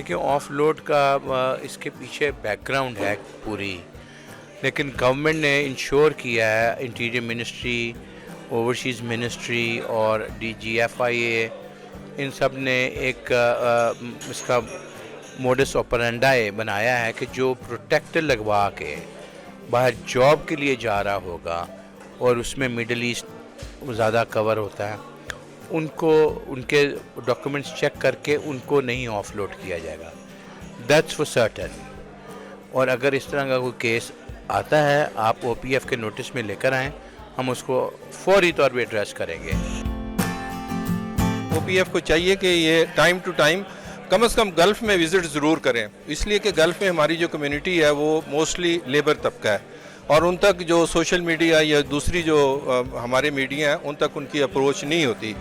देखिए ऑफलोड का इसके पीछे बैकग्राउंड है पूरी, लेकिन गवर्नमेंट ने इंश्योर किया है, इंटीरियर मिनिस्ट्री, ओवरसीज़ मिनिस्ट्री और DGFIA इन सब ने एक इसका मोडस ऑपरेंडाई बनाया है कि जो प्रोटेक्टर लगवा के बाहर जॉब के लिए जा रहा होगा और उसमें मिडल ईस्ट ज़्यादा कवर होता है, उनको उनके डॉक्यूमेंट्स चेक करके उनको नहीं ऑफलोड किया जाएगा, दैट्स फॉर सर्टन। और अगर इस तरह का कोई केस आता है आप OPF के नोटिस में लेकर आएँ, हम उसको फौरी तौर पे एड्रेस करेंगे। OPF को चाहिए कि ये टाइम टू टाइम कम से कम गल्फ़ में विज़िट ज़रूर करें, इसलिए कि गल्फ़ में हमारी जो कम्युनिटी है वो मोस्टली लेबर तबका है और उन तक जो सोशल मीडिया या दूसरी जो हमारे मीडिया हैं उन तक उनकी अप्रोच नहीं होती।